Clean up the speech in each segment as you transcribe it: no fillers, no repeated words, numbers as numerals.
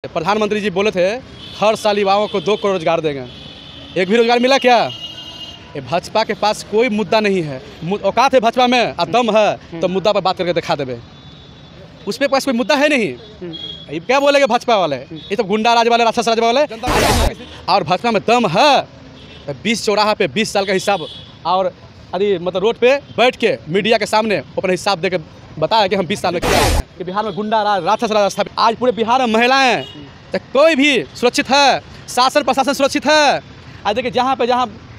प्रधानमंत्री जी बोले थे हर साल युवाओं को 2 करोड़ रोजगार देंगे। एक भी रोजगार मिला क्या? ये भाजपा के पास कोई मुद्दा नहीं है। औकात है भाजपा में और दम है तो मुद्दा पर बात करके दिखा देवे। उस पर पास कोई मुद्दा है नहीं। ये क्या बोलेंगे भाजपा वाले? ये तो गुंडा राज वाले, राक्षस राज वाले। और भाजपा में दम है 20 चौराहा पे 20 साल का हिसाब और यदि मतलब रोड पे बैठ के मीडिया के सामने अपना हिसाब दे के बताया कि हम 20 साल में किया है कि बिहार में गुंडा राज, राक्षस राज स्थापित। आज पूरे बिहार में महिलाएं तो कोई भी सुरक्षित है, शासन प्रशासन सुरक्षित है। आज देखिए जहाँ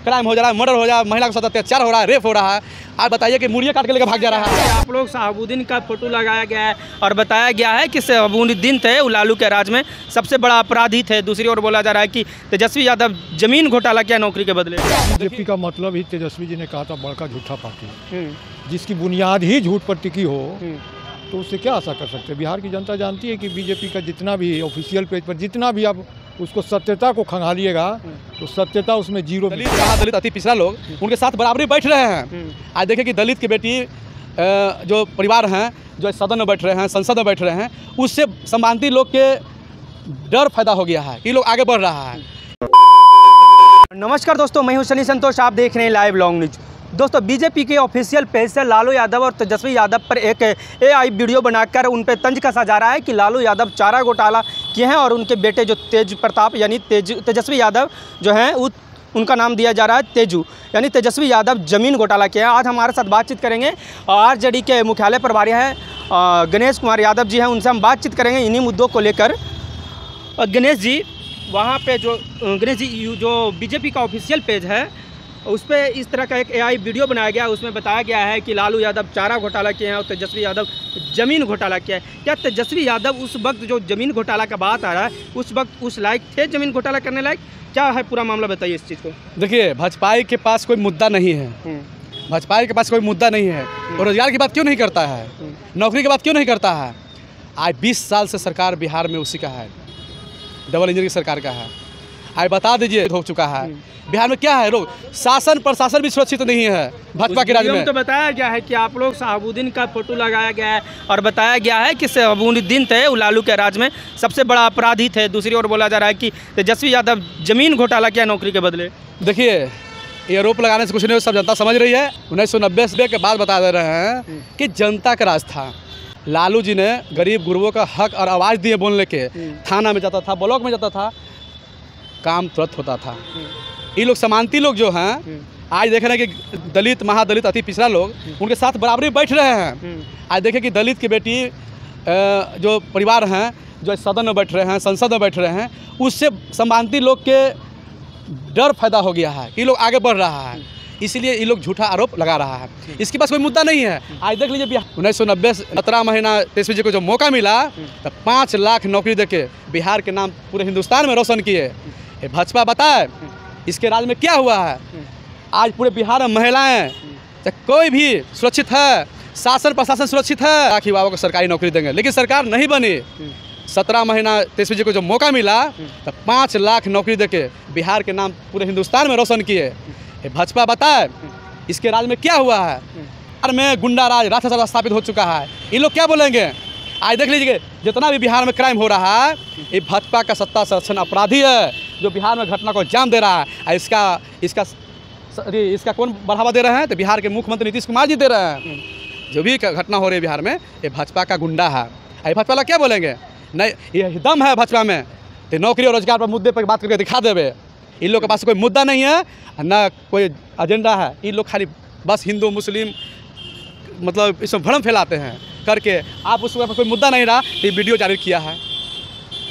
क्राइम हो जा रहा है, मर्डर हो जा रहा है, महिला के साथ अत्याचार हो रहा है, रेप हो रहा है। आप बताइए कि मुड़िया काट के लेकर भाग जा रहा है। आप लोग शहाबुद्दीन का फोटो लगाया गया है और बताया गया है कि शहाबुद्दीन थे लालू के राज में सबसे बड़ा अपराधी थे। दूसरी ओर बोला जा रहा है कि तेजस्वी यादव जमीन घोटाला किया नौकरी के बदले। बीजेपी का मतलब ही तेजस्वी जी ने कहा था बड़का झूठा पार्टी, जिसकी बुनियाद ही झूठ पर टिकी हो तो उससे क्या आशा कर सकते हैं। बिहार की जनता जानती है कि बीजेपी का जितना भी ऑफिशियल पेज पर जितना भी आप उसको सत्यता को खंगालिएगा तो सत्यता उसमें जीरो। दलित अति पिछड़ा लोग उनके साथ बराबरी बैठ रहे हैं। आज देखें कि दलित की बेटी जो परिवार हैं, जो सदन में बैठ रहे हैं, संसद में बैठ रहे हैं, उससे समांती लोग के डर पैदा हो गया है। ये लोग आगे बढ़ रहा है। नमस्कार दोस्तों, मैं हूं सनी संतोष, आप देख रहे हैं लाइव लॉन्ग न्यूज। दोस्तों, बीजेपी के ऑफिशियल पेज से लालू यादव और तेजस्वी यादव पर एक AI वीडियो बनाकर उन पर तंज कसा जा रहा है कि लालू यादव चारा घोटाला किए हैं और उनके बेटे जो तेज प्रताप यानी तेजस्वी यादव जो हैं उनका नाम दिया जा रहा है तेजू, यानी तेजस्वी यादव जमीन घोटाला किया है। आज हमारे साथ बातचीत करेंगे RJD के मुख्यालय प्रभारी हैं गणेश कुमार यादव जी हैं, उनसे हम बातचीत करेंगे इन्हीं मुद्दों को लेकर। गणेश जी, वहाँ पे जो बीजेपी का ऑफिशियल पेज है उस पर इस तरह का एक AI वीडियो बनाया गया, उसमें बताया गया है कि लालू यादव चारा घोटाला किए हैं और तेजस्वी यादव ज़मीन घोटाला किया है। क्या तेजस्वी यादव उस वक्त जो ज़मीन घोटाला का बात आ रहा है उस वक्त उस लायक थे ज़मीन घोटाला करने लायक? क्या है पूरा मामला, बताइए इस चीज़ को। देखिए, भाजपा के पास कोई मुद्दा नहीं है। भाजपा के पास कोई मुद्दा नहीं है और रोजगार की बात क्यों नहीं करता है, नौकरी की बात क्यों नहीं करता है? आज 20 साल से सरकार बिहार में उसी का है, डबल इंजन की सरकार का है। आज बता दीजिए हो चुका है बिहार में क्या है, लोग शासन प्रशासन भी सुरक्षित नहीं है भाजपा के राज में। तो बताया गया है कि आप लोग शहाबुद्दीन का फोटो लगाया गया है और बताया गया है कि शहाबुद्दीन थे लालू के राज में सबसे बड़ा अपराधी थे। दूसरी ओर बोला जा रहा है कि तेजस्वी यादव जमीन घोटाला किया नौकरी के बदले। देखिए, ये आरोप लगाने से कुछ नहीं, सब जनता समझ रही है। 1990 के बाद बता दे रहे हैं कि जनता का राज था। लालू जी ने गरीब गुरुओं का हक और आवाज़ दिए बोलने के। थाना में जाता था, ब्लॉक में जाता था, काम तुरंत होता था। ये लोग समांती लोग जो हैं आज देख रहे हैं कि दलित, महादलित, अति पिछड़ा लोग उनके साथ बराबरी बैठ रहे हैं। आज देखें कि दलित की बेटी जो परिवार हैं, जो सदन में बैठ रहे हैं, संसद में बैठ रहे हैं, उससे समांती लोग के डर पैदा हो गया है। ये लोग आगे बढ़ रहा है, इसलिए ये लोग झूठा आरोप लगा रहा है। इसके पास कोई मुद्दा नहीं है। आज देख लीजिए 1990 17 महीना तेजस्वी जी को जो मौका मिला तो 5 लाख नौकरी देके बिहार के नाम पूरे हिंदुस्तान में रोशन किए। ये भाजपा बताए इसके राज में क्या हुआ है। आज पूरे बिहार में महिलाएं तो कोई भी सुरक्षित है, शासन प्रशासन सुरक्षित है। लाख युवाओं को सरकारी नौकरी देंगे, लेकिन सरकार नहीं बनी। 17 महीना तेजस्वी जी को जो मौका मिला तो 5 लाख नौकरी देके बिहार के नाम पूरे हिंदुस्तान में रोशन किए। ये भाजपा बताए इसके राज में क्या हुआ है। बिहार में गुंडा राज, राक्षस राज स्थापित हो चुका है। ये लोग क्या बोलेंगे? आज देख लीजिए जितना भी बिहार में क्राइम हो रहा है ये भाजपा का सत्ता संरक्षण अपराधी है जो बिहार में घटना को अंजाम दे रहा है। इसका कौन बढ़ावा दे रहे हैं? तो बिहार के मुख्यमंत्री नीतीश कुमार जी दे रहे हैं। जो भी घटना हो रही है बिहार में ये भाजपा का गुंडा है। ये भाजपा वाला क्या बोलेंगे? नहीं, ये दम है भाजपा में तो नौकरी और रोजगार पर मुद्दे पर बात करके दिखा देवे। इन लोग के पास कोई मुद्दा नहीं है, ना कोई एजेंडा है। इन लोग खाली बस हिंदू मुस्लिम मतलब इसमें भ्रम फैलाते हैं करके। आप उसके पास कोई मुद्दा नहीं रहा तो ये वीडियो जारी किया है।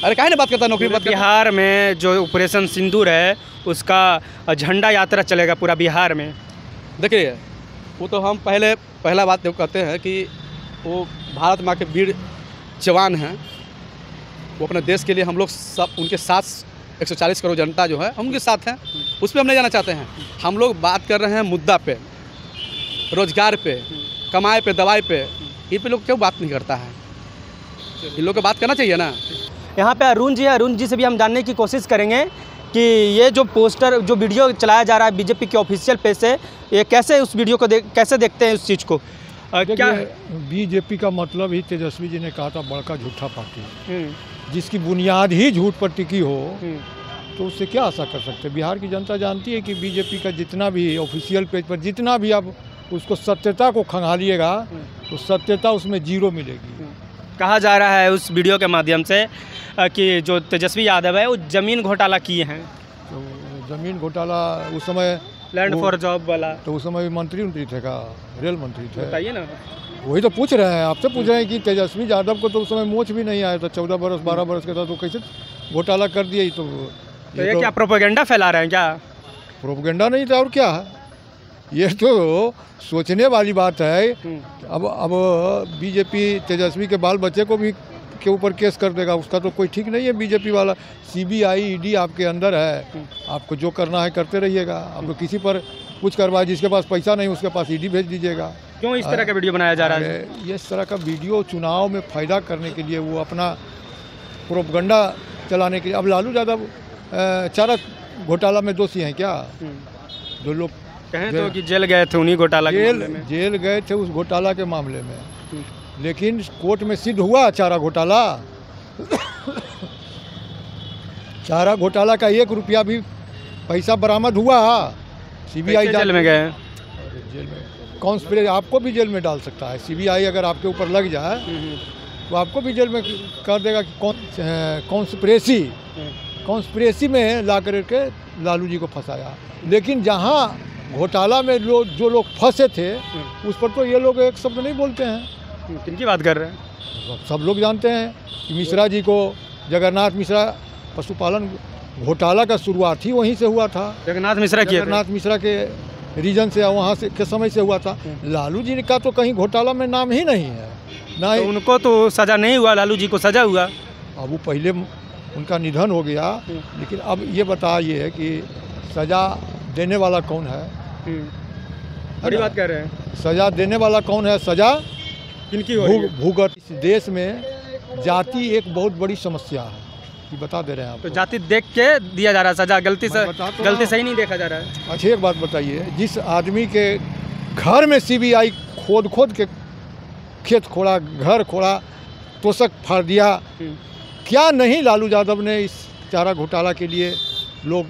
अरे काहे ना बात करता नौकरी बात। बिहार में जो ऑपरेशन सिंदूर है उसका झंडा यात्रा चलेगा पूरा बिहार में। देखिए, वो तो हम पहला बात जो कहते हैं कि वो भारत माँ के वीर जवान हैं। वो अपने देश के लिए हम लोग सब उनके साथ 140 करोड़ जनता जो है हम उनके साथ हैं, उस पर हम नहीं जाना चाहते हैं। हम लोग बात कर रहे हैं मुद्दा पे, रोजगार पे, कमाई पे, दवाई पे। इन पे लोग क्यों बात नहीं करता है? इन लोग को बात करना चाहिए ना। यहाँ पे अरुण जी है, अरुण जी से भी हम जानने की कोशिश करेंगे कि ये जो पोस्टर, जो वीडियो चलाया जा रहा है बीजेपी के ऑफिशियल पेज से, ये कैसे उस वीडियो को कैसे देखते हैं उस चीज़ को? क्या बीजेपी का मतलब ही तेजस्वी जी ने कहा था बड़का झूठा पार्टी, जिसकी बुनियाद ही झूठ पर टिकी हो, तो उससे क्या आशा कर सकते हैं। बिहार की जनता जानती है कि बीजेपी का जितना भी ऑफिशियल पेज पर जितना भी आप उसको सत्यता को खंगालिएगा तो सत्यता उसमें जीरो मिलेगी। कहा जा रहा है उस वीडियो के माध्यम से कि जो तेजस्वी यादव है वो ज़मीन घोटाला किए हैं। तो ज़मीन घोटाला उस समय लैंड फॉर जॉब वाला, तो उस समय मंत्री थे का, रेल मंत्री थे। बताइए ना, वही तो पूछ रहे हैं, आपसे पूछ रहे हैं कि तेजस्वी यादव को तो उस समय मोच भी नहीं आया था, 14 बरस 12 बरस का था, तो कैसे घोटाला कर दिया। तो ये क्या प्रोपेगेंडा फैला रहे हैं क्या? प्रोपेगेंडा नहीं था और क्या है, ये तो सोचने वाली बात है। अब बीजेपी तेजस्वी के बाल बच्चे को भी के ऊपर केस कर देगा, उसका तो कोई ठीक नहीं है। बीजेपी वाला सीबीआई ईडी आपके अंदर है, आपको जो करना है करते रहिएगा। आपको किसी पर कुछ करवाए, जिसके पास पैसा नहीं उसके पास ईडी भेज दीजिएगा। क्यों इस तरह का वीडियो बनाया जा रहा है? ये इस तरह का वीडियो चुनाव में फ़ायदा करने के लिए, वो अपना प्रोपगंडा चलाने के लिए। अब लालू यादव चारा घोटाला में दोषी हैं क्या? जो लोग कहें तो कि जेल गए थे उन्हीं घोटाला के मामले में। जेल गए थे उस घोटाला के मामले में, लेकिन कोर्ट में सिद्ध हुआ चारा घोटाला। चारा घोटाला का 1 रुपया भी पैसा बरामद हुआ। सीबीआई जेल में गए, जेल में कॉन्स्पिरेसी आपको भी जेल में डाल सकता है। सीबीआई अगर आपके ऊपर लग जाए तो आपको भी जेल में कर देगा कि कॉन्स्पिरेसी में ला करके लालू जी को फंसाया। लेकिन जहाँ घोटाला में जो लोग फंसे थे उस पर तो ये लोग एक शब्द नहीं बोलते हैं। किनकी बात कर रहे हैं? सब लोग जानते हैं कि मिश्रा जी को, जगन्नाथ मिश्रा, पशुपालन घोटाला का शुरुआत ही वहीं से हुआ था। जगन्नाथ मिश्रा के रीजन से, वहाँ से के समय से हुआ था। लालू जी का तो कहीं घोटाला में नाम ही नहीं है ना। तो उनको तो सज़ा नहीं हुआ, लालू जी को सज़ा हुआ। अब वो पहले उनका निधन हो गया, लेकिन अब ये बताइए कि सज़ा देने वाला कौन है? बड़ी बात कर रहे हैं। सज़ा देने वाला कौन है? सज़ा किनकी हो रही है? भूगत। इस देश में जाति एक बहुत बड़ी समस्या है, ये बता दे रहे हैं आप। तो जाति देख के दिया जा रहा है सज़ा, गलती सही नहीं देखा जा रहा है। अच्छा एक बात बताइए, जिस आदमी के घर में सीबीआई खोद के खेत खोड़ा, घर खोड़ा, तोशक फाड़ दिया, क्या नहीं लालू यादव ने इस चारा घोटाला के लिए लोग